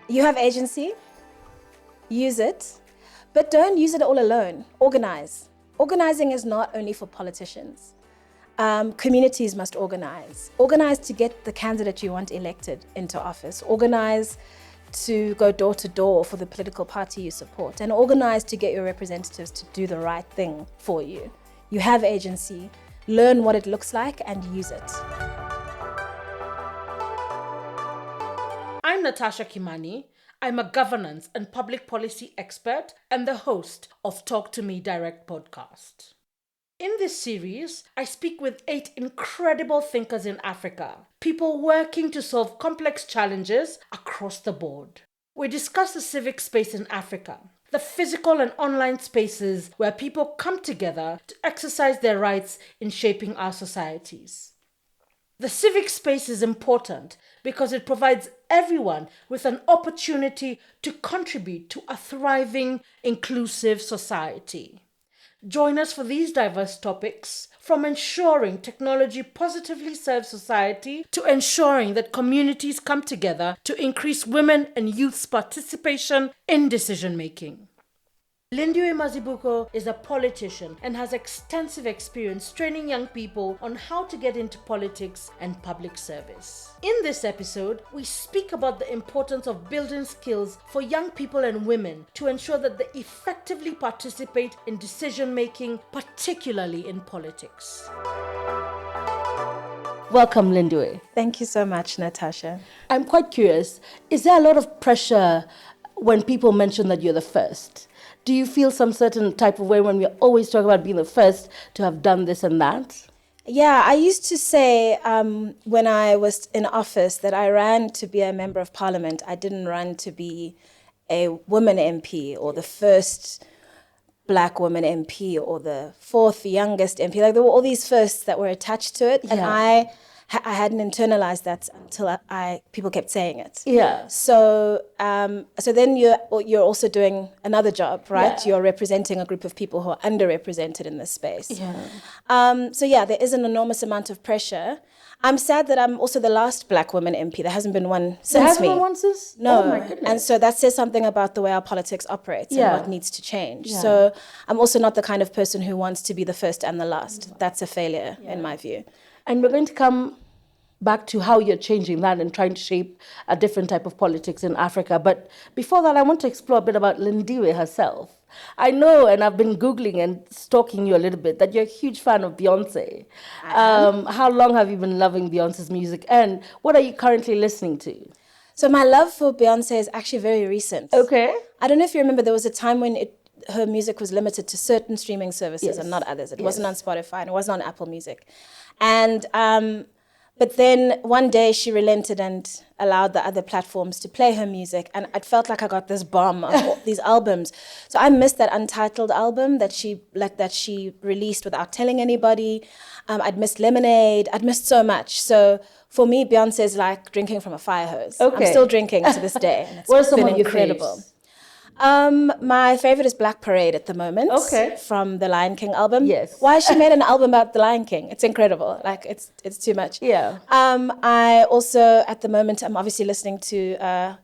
You have agency, use it, but don't use it all alone. Organize. Organizing is not only for politicians. Communities must organize. Organize to get the candidate you want elected into office. Organize to go door to door for the political party you support, and organize to get your representatives to do the right thing for you. You have agency. Learn what it looks like and use it. I'm Natasha Kimani. I'm a governance and public policy expert and the host of Talk to Me Direct podcast. In this series, I speak with 8 incredible thinkers in Africa, people working to solve complex challenges across the board. We discuss the civic space in Africa, the physical and online spaces where people come together to exercise their rights in shaping our societies. The civic space is important because it provides everyone with an opportunity to contribute to a thriving, inclusive society. Join us for these diverse topics, from ensuring technology positively serves society to ensuring that communities come together to increase women and youth's participation in decision-making. Lindiwe Mazibuko is a politician and has extensive experience training young people on how to get into politics and public service. In this episode, we speak about the importance of building skills for young people and women to ensure that they effectively participate in decision-making, particularly in politics. Welcome, Lindiwe. Thank you so much, Natasha. I'm quite curious, is there a lot of pressure when people mention that you're the first? Do you feel some certain type of way when we always talk about being the first to have done this and that? Yeah, I used to say when I was in office that I ran to be a member of parliament. I didn't run to be a woman MP or the first black woman MP or the fourth youngest MP. Like there were all these firsts that were attached to it, and I hadn't internalized that until people kept saying it. Yeah. So then you're also doing another job, right? Yeah. You're representing a group of people who are underrepresented in this space. Yeah. There is an enormous amount of pressure. I'm sad that I'm also the last black woman MP. There hasn't been one since me. There hasn't been one since? No. Oh my goodness. And so that says something about the way our politics operates and what needs to change. Yeah. So I'm also not the kind of person who wants to be the first and the last. That's a failure in my view. And we're going to come back to how you're changing that and trying to shape a different type of politics in Africa. But before that, I want to explore a bit about Lindiwe herself. I know, and I've been Googling and stalking you a little bit, that you're a huge fan of Beyonce. How long have you been loving Beyonce's music, and what are you currently listening to? So my love for Beyonce is actually very recent. Okay. I don't know if you remember, there was a time when her music was limited to certain streaming services and not others. It wasn't on Spotify and it wasn't on Apple Music. And but then one day she relented and allowed the other platforms to play her music. And it felt like I got this bomb of all these albums. So I missed that Untitled album that she released without telling anybody. I'd missed Lemonade. I'd missed so much. So for me, Beyonce is like drinking from a fire hose. Okay. I'm still drinking to this day. And What are it's some been of your incredible. faves? My favorite is Black Parade at the moment. Okay. From the Lion King album. Yes. Why she made an album about the Lion King? It's incredible. Like it's too much. Yeah. I also at the moment I'm obviously listening to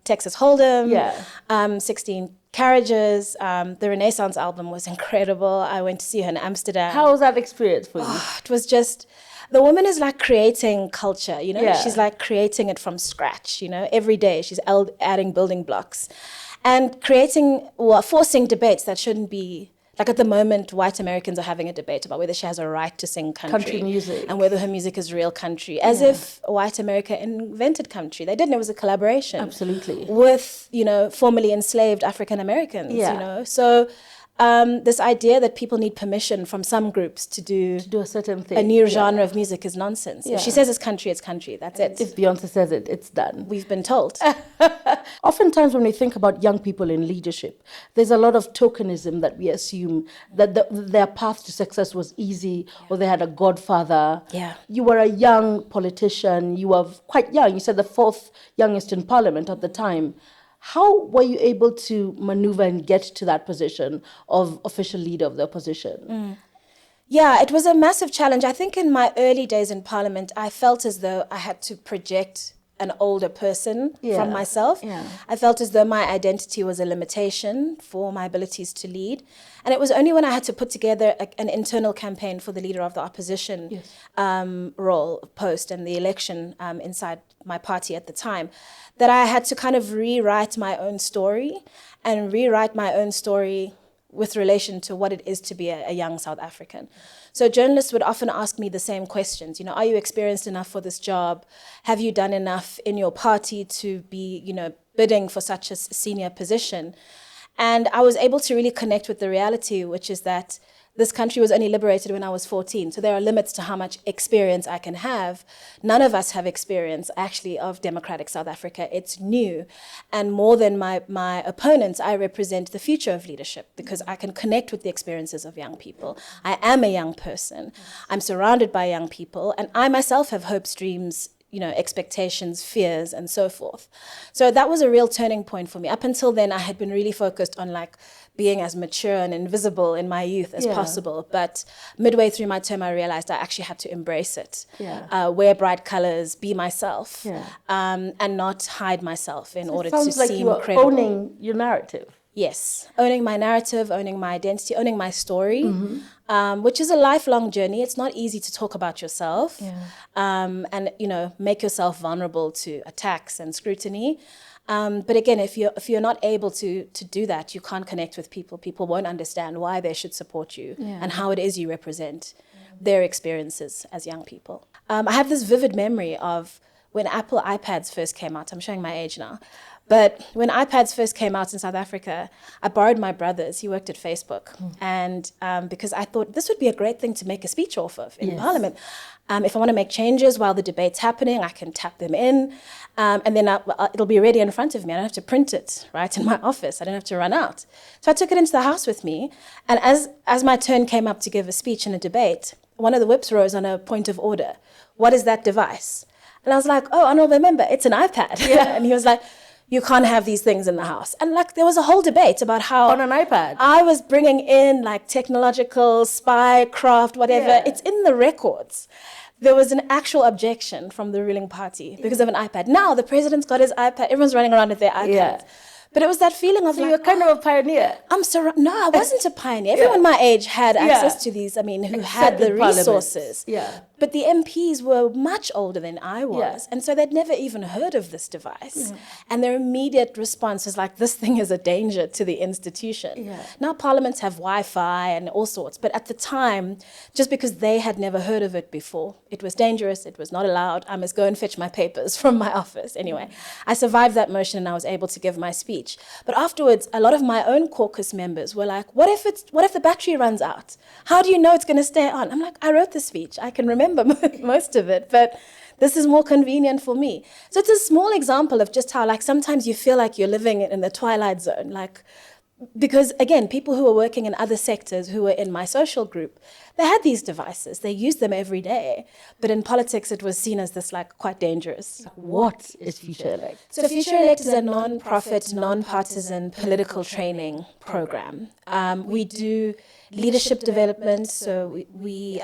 Texas Hold'em. Yeah. 16 Carriages. The Renaissance album was incredible. I went to see her in Amsterdam. How was that experience for you? It was just, the woman is like creating culture, you know? Yeah. She's like creating it from scratch, you know? Every day she's adding building blocks. And forcing debates that shouldn't be, like at the moment, white Americans are having a debate about whether she has a right to sing country music. and whether her music is real country, as if white America invented country. They didn't, it was a collaboration. Absolutely. With, formerly enslaved African Americans, So this idea that people need permission from some groups to do a certain thing. A new genre of music is nonsense. Yeah. If she says it's country, it's country. That's it. If Beyonce says it, it's done. We've been told. Oftentimes when we think about young people in leadership, there's a lot of tokenism that we assume that their path to success was easy or they had a godfather. Yeah. You were a young politician. You were quite young. You said the 4th youngest in parliament at the time. How were you able to maneuver and get to that position of official leader of the opposition? Yeah, it was a massive challenge. I think in my early days in Parliament, I felt as though I had to project an older person from myself. I felt as though my identity was a limitation for my abilities to lead. And it was only when I had to put together an internal campaign for the leader of the opposition role post and the election inside my party at the time that I had to kind of rewrite my own story with relation to what it is to be a young South African. So journalists would often ask me the same questions. Are you experienced enough for this job? Have you done enough in your party to be, bidding for such a senior position? And I was able to really connect with the reality, which is that this country was only liberated when I was 14. So there are limits to how much experience I can have. None of us have experience, actually, of democratic South Africa. It's new. And more than my opponents, I represent the future of leadership because I can connect with the experiences of young people. I am a young person. I'm surrounded by young people. And I myself have hopes, dreams, expectations, fears, and so forth. So that was a real turning point for me. Up until then, I had been really focused on being as mature and invisible in my youth as possible. But midway through my term, I realized I actually had to embrace it, wear bright colors, be myself, and not hide myself in order to seem credible. Sounds like you are owning your narrative. Yes, owning my narrative, owning my identity, owning my story, which is a lifelong journey. It's not easy to talk about yourself and, make yourself vulnerable to attacks and scrutiny. But again, if you're not able to do that, you can't connect with people. People won't understand why they should support you and how it is you represent their experiences as young people. I have this vivid memory of when Apple iPads first came out. I'm showing my age now. But when iPads first came out in South Africa, I borrowed my brother's. He worked at Facebook. And because I thought this would be a great thing to make a speech off of in Parliament. If I want to make changes while the debate's happening, I can tap them in. And then it'll be ready in front of me. I don't have to print it, right, in my office. I don't have to run out. So I took it into the house with me. And as my turn came up to give a speech in a debate, one of the whips rose on a point of order. What is that device? And I was like, oh, honorable member, it's an iPad. And he was like, you can't have these things in the house. And there was a whole debate about how on an iPad I was bringing in technological spy craft, whatever. It's in the records. There was an actual objection from the ruling party because of an iPad. Now the president's got his iPad. Everyone's running around with their iPads. But it was that feeling of so you're kind of a pioneer. No, I wasn't a pioneer. Everyone my age had access to these, who had the resources. But the MPs were much older than I was. And so they'd never even heard of this device. And their immediate response was this thing is a danger to the institution. Now parliaments have Wi-Fi and all sorts. But at the time, just because they had never heard of it before, it was dangerous, it was not allowed. I must go and fetch my papers from my office. Anyway, I survived that motion and I was able to give my speech. But afterwards, a lot of my own caucus members were like, what if the battery runs out? How do you know it's going to stay on? I'm like, I wrote the speech. I can remember most of it, but this is more convenient for me. So it's a small example of just how sometimes you feel like you're living in the twilight zone. Because again, people who were working in other sectors who were in my social group, they had these devices. They used them every day. But in politics, it was seen as this quite dangerous. What is Futurelect? So Futurelect is a non-profit, non-partisan political training program. We do leadership development. So we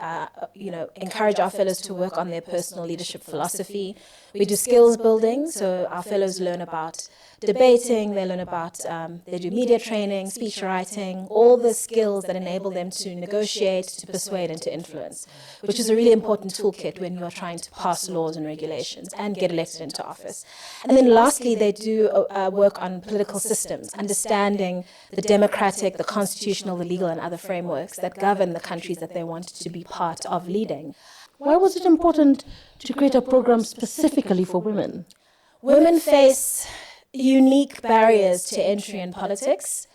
encourage our fellows to work on their personal leadership philosophy. We do skills building. So our fellows learn about debating, they learn about, they do media training, speech writing, all the skills that enable them to negotiate, to persuade, and to influence, which is a really important toolkit when you're trying to pass laws and regulations and get elected into office. And then lastly, they do work on political systems, understanding the democratic, the constitutional, the legal, and other frameworks that govern the countries that they want to be part of leading. Why was it important to create a program specifically for women? Women face unique barriers to entry in politics.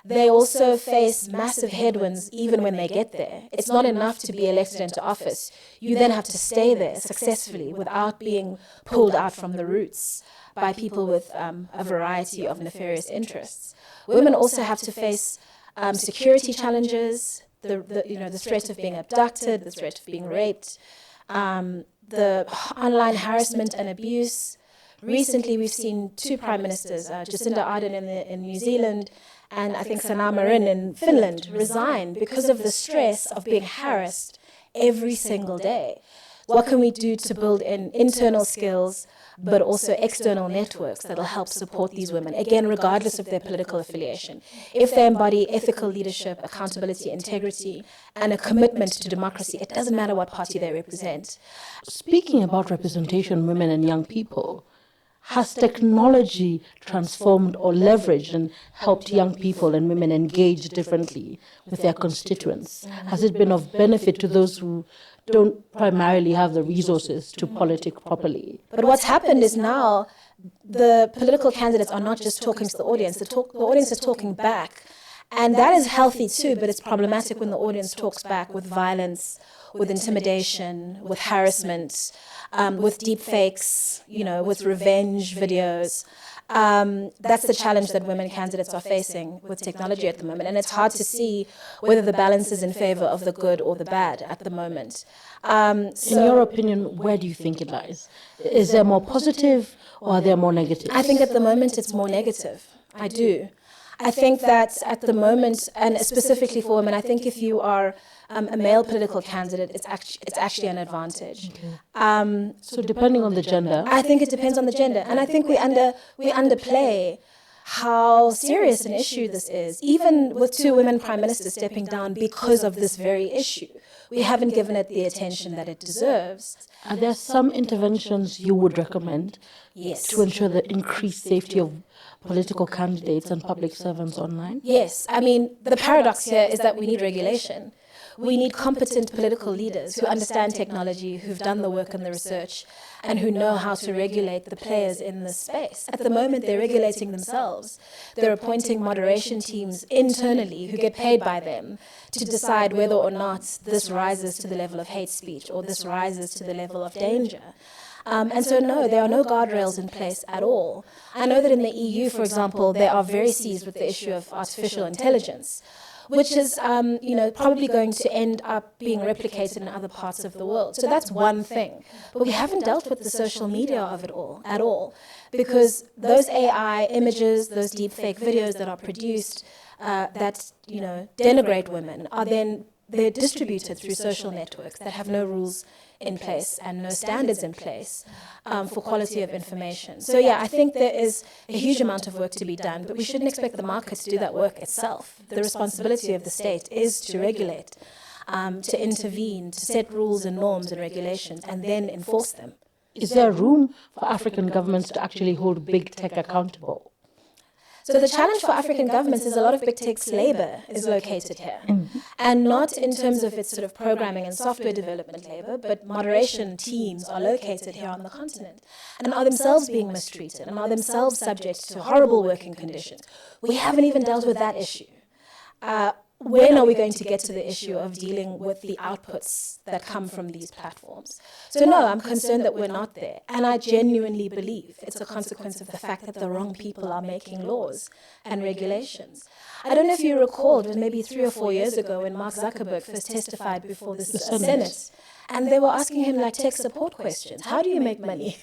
They also face massive headwinds even when they get there. It's not enough to be elected into office. You then have to stay there successfully without being pulled out from the roots by people with a variety of nefarious interests. Women also have to face security challenges, the threat of being abducted, the threat of being raped, the online harassment and abuse. Recently, we've seen two prime ministers, Jacinda Ardern in New Zealand and I think Sanna Marin in Finland, resign because of the stress of being harassed every single day. what can we do to build in internal skills, but also external networks that'll help support these women, again, regardless of their political affiliation. If they embody ethical leadership, accountability, integrity, and a commitment to democracy, it doesn't matter what party they represent. Speaking about representation, women and young people, has technology transformed or leveraged and helped young people and women engage differently with their constituents? Has it been of benefit to those who don't primarily have the resources to politic properly? But what's happened is now the political candidates are not just talking to the audience, the audience is talking back. And that is healthy too, but it's problematic when the audience talks back with violence, with intimidation, with harassment, with deep fakes, with revenge videos. That's the challenge that women candidates are facing with technology at the moment. And it's hard to see whether the balance is in favor of the good or the bad at the moment. In your opinion, where do you think it lies? Is there more positive or are there more negative? I think at the moment it's more negative. I do. I think that at the moment, and specifically for women, I think if you are a male political candidate, it's actually an advantage. Okay. So depending on the gender? I think it depends on the gender. And I think we underplay how serious an issue this is, even with 2 women prime ministers stepping down because of this very issue. We haven't given it the attention that it deserves. Are there some interventions you would recommend to ensure the increased safety of political candidates and public servants online? Yes. I mean, the paradox here is that we need regulation. We need competent political leaders who understand technology, who've done the work and the research, and who know how to regulate the players in this space. At the moment, they're regulating themselves. They're appointing moderation teams internally who get paid by them to decide whether or not this rises to the level of hate speech or this rises to the level of danger. And so, no, there are no guardrails in place at all. I know that in the EU, for example, they are very seized with the issue of artificial intelligence, which is, probably going to end up being replicated in other parts of the world. So that's one thing. But we haven't dealt with the social media of it all at all, because those AI images, those deep fake videos that are produced that, denigrate women are then they're distributed through social networks that have no rules in place and no standards in place for quality of information. So yeah, I think there is a huge amount of work to be done, but we shouldn't expect the market to do that work itself. The responsibility of the state is to regulate, to intervene, to set rules and norms and regulations, and then enforce them. Is there room for African governments to actually hold big tech accountable? So the challenge for African governments is a lot of big tech's labor is located here. And not in terms of its sort of programming and software development labor, but moderation teams are located here on the continent and are themselves being mistreated and are themselves subject to horrible working conditions. We haven't even dealt with that issue. When are we going to get to the issue of dealing with the outputs that come from these platforms? So no, I'm concerned that we're not there. And I genuinely believe it's a consequence of the fact that the wrong people are making laws and regulations. I don't know if you recall, it was maybe 3 or 4 years ago when Mark Zuckerberg first testified before the Senate. And they were asking him tech support questions. How do you make money?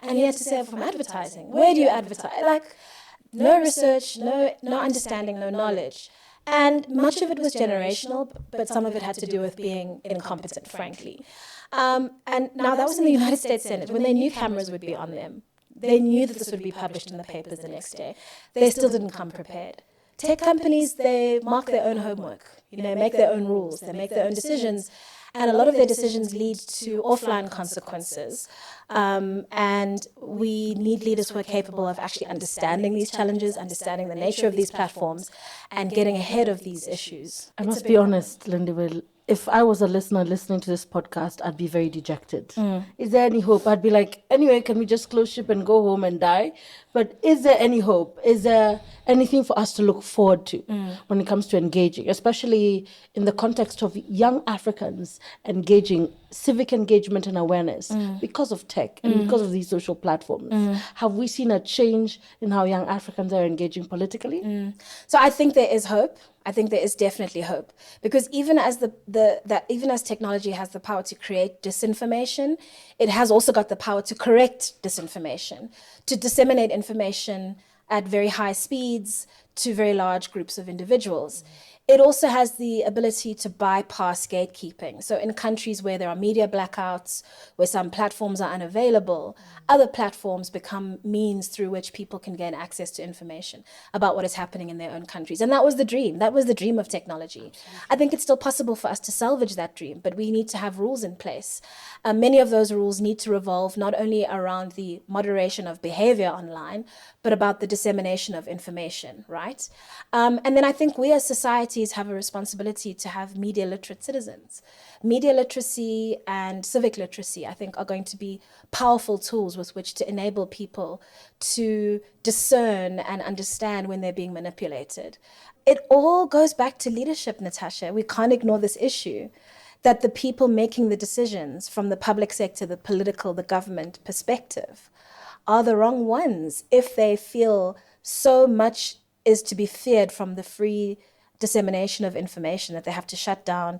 And he had to say, from advertising. Where do you advertise? No research, no understanding, no knowledge. And much of it was generational, but some of it had to do with being incompetent, frankly. And now that was in the United States Senate, when they knew cameras would be on them. They knew that this would be published in the papers the next day. They still didn't come prepared. Tech companies, they mark their own homework. Make their own rules. They make their own decisions. And a lot of their decisions lead to offline consequences. And we need leaders who are capable of actually understanding these challenges, understanding the nature of these platforms, and getting ahead of these issues. I must be honest, Lindiwe, if I was a listener listening to this podcast, I'd be very dejected. Is there any hope? I'd be like, anyway, can we just close ship and go home and die? But is there any hope? Is there anything for us to look forward to when it comes to engaging, especially in the context of young Africans engaging, civic engagement and awareness because of tech and because of these social platforms? Have we seen a change in how young Africans are engaging politically? So I think there is hope. I think there is definitely hope, because even as even as technology has the power to create disinformation, it has also got the power to correct disinformation, to disseminate information at very high speeds, to very large groups of individuals. It also has the ability to bypass gatekeeping. So in countries where there are media blackouts, where some platforms are unavailable, other platforms become means through which people can gain access to information about what is happening in their own countries. And that was the dream. That was the dream of technology. Absolutely. I think it's still possible for us to salvage that dream, but we need to have rules in place. Many of those rules need to revolve not only around the moderation of behavior online, but about the dissemination of information, right? And then I think we as societies have a responsibility to have media literate citizens. Media literacy and civic literacy, I think, are going to be powerful tools with which to enable people to discern and understand when they're being manipulated. It all goes back to leadership, Natasha. We can't ignore this issue, that the people making the decisions from the public sector, the political, the government perspective are the wrong ones if they feel so much is to be feared from the free dissemination of information that they have to shut down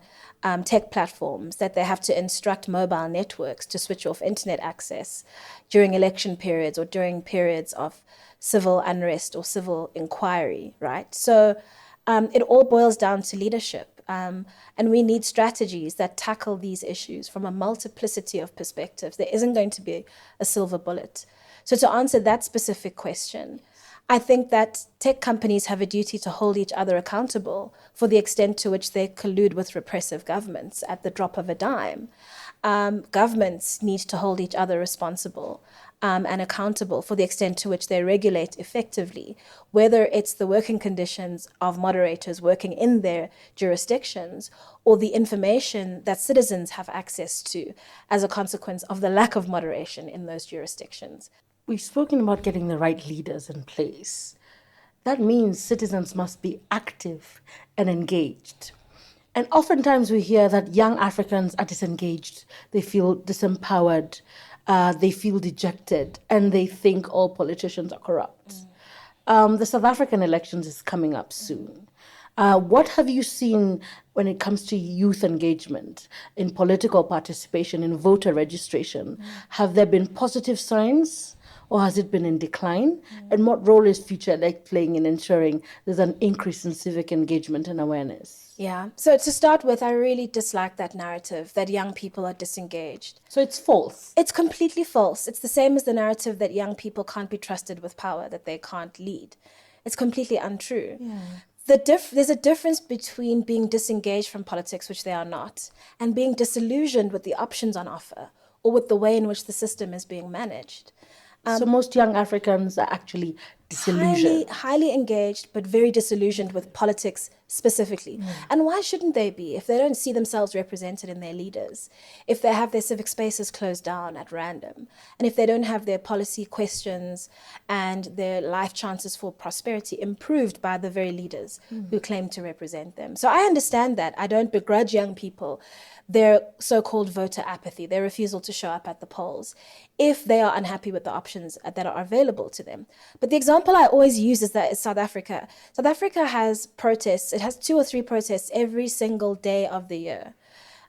tech platforms, that they have to instruct mobile networks to switch off internet access during election periods or during periods of civil unrest or civil inquiry, right? So it all boils down to leadership. And we need strategies that tackle these issues from a multiplicity of perspectives. There isn't going to be a silver bullet. So to answer that specific question, I think that tech companies have a duty to hold each other accountable for the extent to which they collude with repressive governments at the drop of a dime. Governments need to hold each other responsible and accountable for the extent to which they regulate effectively, whether it's the working conditions of moderators working in their jurisdictions or the information that citizens have access to as a consequence of the lack of moderation in those jurisdictions. We've spoken about getting the right leaders in place. That means citizens must be active and engaged. And oftentimes we hear that young Africans are disengaged, they feel disempowered, they feel dejected, and they think all politicians are corrupt. The South African elections is coming up soon. What have you seen when it comes to youth engagement, in political participation, in voter registration? Have there been positive signs? Or has it been in decline? And what role is Futurelect playing in ensuring there's an increase in civic engagement and awareness? Yeah. So to start with, I really dislike that narrative that young people are disengaged. So it's false. It's completely false. It's the same as the narrative that young people can't be trusted with power, that they can't lead. It's completely untrue. Yeah. There's a difference between being disengaged from politics, which they are not, and being disillusioned with the options on offer or with the way in which the system is being managed. So most young Africans are actually disillusioned. Highly engaged, but very disillusioned with politics specifically. And why shouldn't they be if they don't see themselves represented in their leaders, if they have their civic spaces closed down at random, and if they don't have their policy questions and their life chances for prosperity improved by the very leaders who claim to represent them. So I understand that. I don't begrudge young people their so-called voter apathy, their refusal to show up at the polls, if they are unhappy with the options that are available to them. But the example I always use is South Africa. South Africa has protests. It has 2 or 3 protests every single day of the year.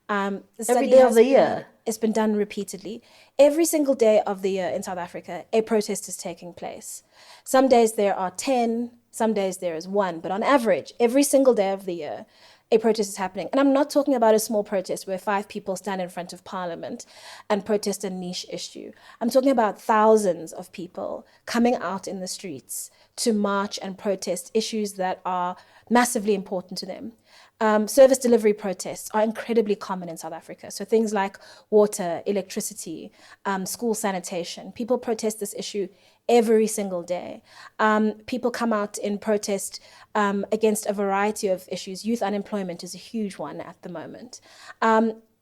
Every day of the year? It's been done repeatedly. Every single day of the year in South Africa, a protest is taking place. Some days there are 10, some days there is 1, but on average, every single day of the year, a protest is happening. And I'm not talking about a small protest where 5 people stand in front of Parliament and protest a niche issue. I'm talking about thousands of people coming out in the streets to march and protest issues that are massively important to them. Service delivery protests are incredibly common in South Africa. So things like water, electricity, school sanitation. People protest this issue every single day. People come out in protest against a variety of issues. Youth unemployment is a huge one at the moment.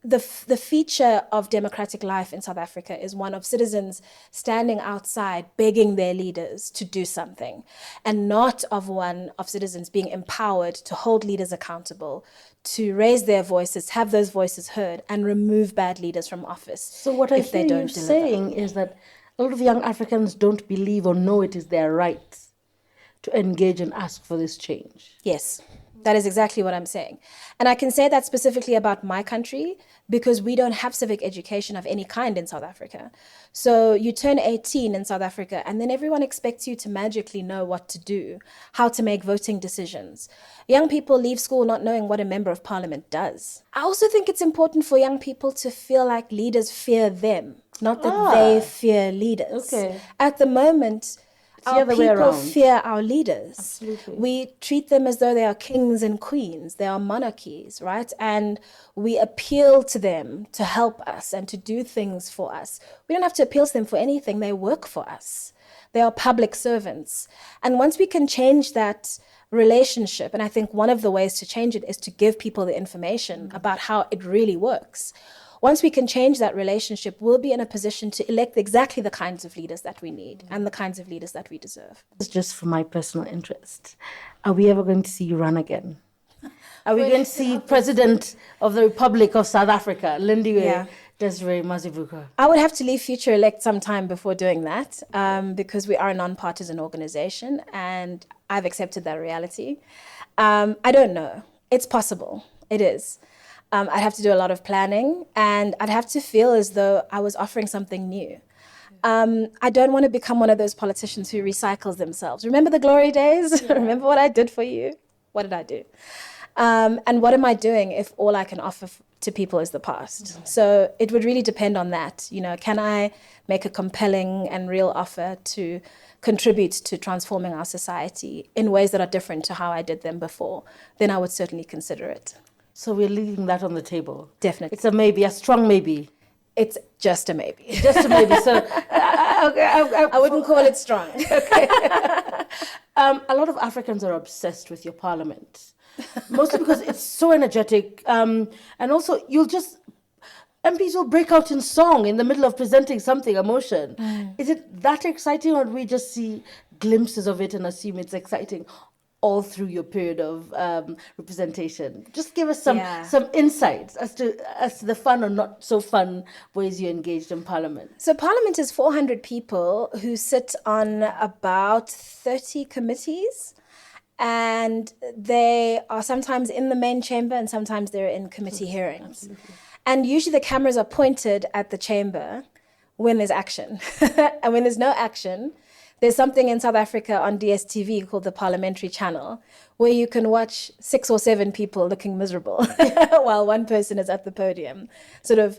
The feature of democratic life in South Africa is one of citizens standing outside begging their leaders to do something, and not of one of citizens being empowered to hold leaders accountable, to raise their voices, have those voices heard, and remove bad leaders from office. So what I hear you saying is that a lot of young Africans don't believe or know it is their right to engage and ask for this change. Yes. That is exactly what I'm saying. And I can say that specifically about my country because we don't have civic education of any kind in South Africa. So you turn 18 in South Africa and then everyone expects you to magically know what to do, how to make voting decisions. Young people leave school not knowing what a member of parliament does. I also think it's important for young people to feel like leaders fear them, not that they fear leaders. Okay. At the moment, our people fear our leaders. Absolutely. We treat them as though they are kings and queens. They are monarchies, right? And we appeal to them to help us and to do things for us. We don't have to appeal to them for anything. They work for us. They are public servants. And once we can change that relationship, and I think one of the ways to change it is to give people the information about how it really works. Once we can change that relationship, we'll be in a position to elect exactly the kinds of leaders that we need and the kinds of leaders that we deserve. It's just for my personal interest. Are we ever going to see you run again? Are we going to see President of the Republic of South Africa, Lindiwe Mazibuko? I would have to leave Futurelect some time before doing that because we are a non-partisan organization and I've accepted that reality. I don't know. It's possible. It is. I'd have to do a lot of planning and I'd have to feel as though I was offering something new. I don't want to become one of those politicians who recycles themselves. Remember the glory days? Yeah. Remember what I did for you? What did I do? And what am I doing if all I can offer to people is the past? Mm-hmm. So it would really depend on that. You know, can I make a compelling and real offer to contribute to transforming our society in ways that are different to how I did them before? Then I would certainly consider it. So we're leaving that on the table. Definitely. It's a maybe, a strong maybe. It's just a maybe. Just a maybe. So I wouldn't call it strong. Okay. A lot of Africans are obsessed with your parliament, mostly because it's so energetic. And also, MPs will break out in song in the middle of presenting something, a motion. Is it that exciting, or do we just see glimpses of it and assume it's exciting all through your period of representation? Just give us some insights as to the fun or not so fun ways you engaged in Parliament. So Parliament is 400 people who sit on about 30 committees, and they are sometimes in the main chamber and sometimes they're in committee hearings. Absolutely. And usually the cameras are pointed at the chamber when there's action. And when there's no action, there's something in South Africa on DSTV called the Parliamentary channel, where you can watch 6 or 7 people looking miserable while one person is at the podium, sort of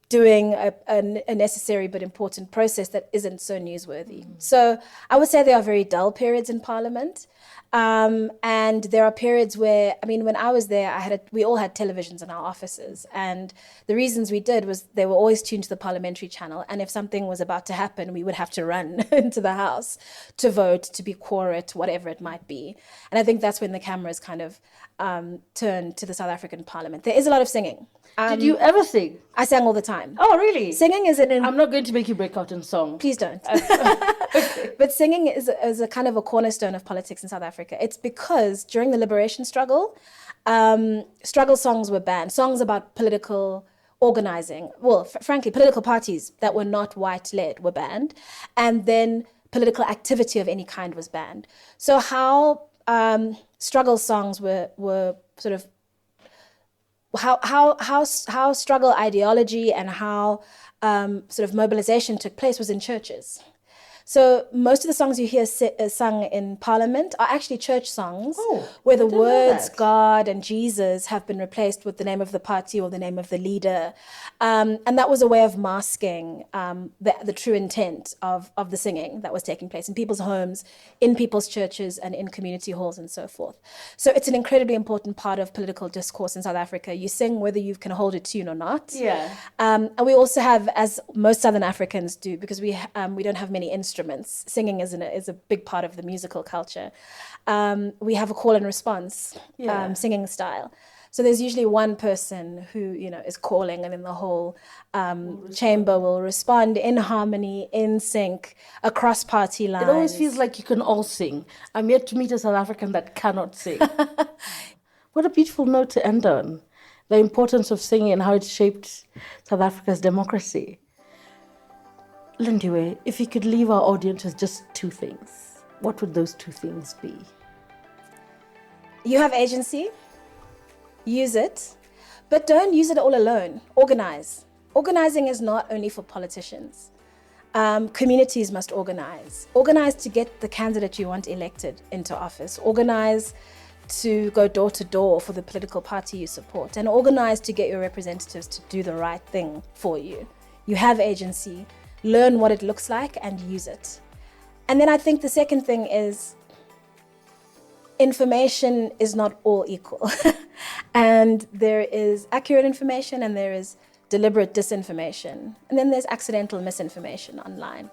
doing a necessary but important process that isn't so newsworthy. So I would say there are very dull periods in Parliament. And there are periods where, I mean, when I was there, we all had televisions in our offices. And the reasons we did was they were always tuned to the Parliamentary channel. And if something was about to happen, we would have to run into the house to vote, to be quorate, whatever it might be. And I think that's when the cameras kind of turned to the South African Parliament. There is a lot of singing. Did you ever sing? I sang all the time. Oh, really? Singing is I'm not going to make you break out in song. Please don't. Okay. But singing is a kind of a cornerstone of politics in South Africa. It's because during the liberation struggle, struggle songs were banned. Songs about political organizing. Well, frankly, political parties that were not white-led were banned. And then political activity of any kind was banned. So how struggle songs were sort of how struggle ideology and how sort of mobilization took place was in churches. So most of the songs you hear sung in Parliament are actually church songs where the words God and Jesus have been replaced with the name of the party or the name of the leader. And that was a way of masking the true intent of the singing that was taking place in people's homes, in people's churches and in community halls and so forth. So it's an incredibly important part of political discourse in South Africa. You sing whether you can hold a tune or not. Yeah. And we also have, as most Southern Africans do, because we don't have many instruments. Singing is a big part of the musical culture. We have a call and response singing style. So there's usually one person who is calling, and then the whole chamber will respond in harmony, in sync, across party lines. It always feels like you can all sing. I'm yet to meet a South African that cannot sing. What a beautiful note to end on. The importance of singing and how it shaped South Africa's democracy. Lindiwe, if you could leave our audience with just 2 things, what would those 2 things be? You have agency, use it, but don't use it all alone. Organize. Organizing is not only for politicians. Communities must organize. Organize to get the candidate you want elected into office. Organize to go door to door for the political party you support, and organize to get your representatives to do the right thing for you. You have agency. Learn what it looks like and use it. And then I think the second thing is information is not all equal. And there is accurate information and there is deliberate disinformation. And then there's accidental misinformation online.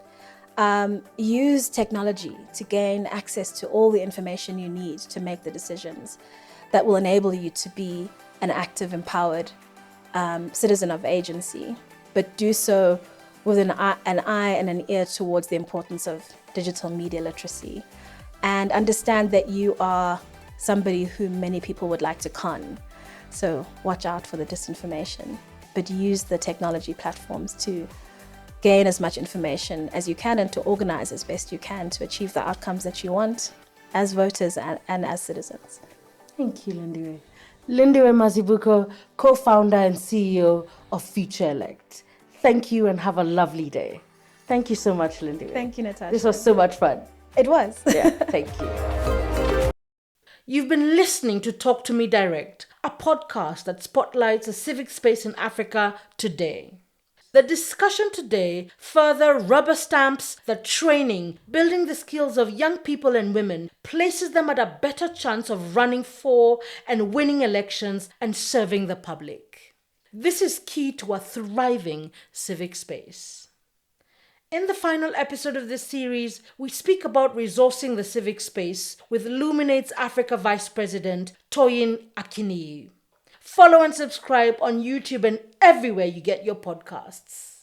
Use technology to gain access to all the information you need to make the decisions that will enable you to be an active, empowered citizen of agency, but do so with an eye and an ear towards the importance of digital media literacy, and understand that you are somebody who many people would like to con. So watch out for the disinformation, but use the technology platforms to gain as much information as you can and to organize as best you can to achieve the outcomes that you want as voters and as citizens. Thank you, Lindiwe. Lindiwe Mazibuko, co-founder and CEO of Futurelect. Thank you and have a lovely day. Thank you so much, Lindiwe. Thank you, Natasha. This was so much fun. It was. Yeah, thank you. You've been listening to Talk to Me Direct, a podcast that spotlights the civic space in Africa today. The discussion today further rubber stamps that training, building the skills of young people and women, places them at a better chance of running for and winning elections and serving the public. This is key to a thriving civic space. In the final episode of this series, we speak about resourcing the civic space with Luminate's Africa Vice President, Toyin Akiniyi. Follow and subscribe on YouTube and everywhere you get your podcasts.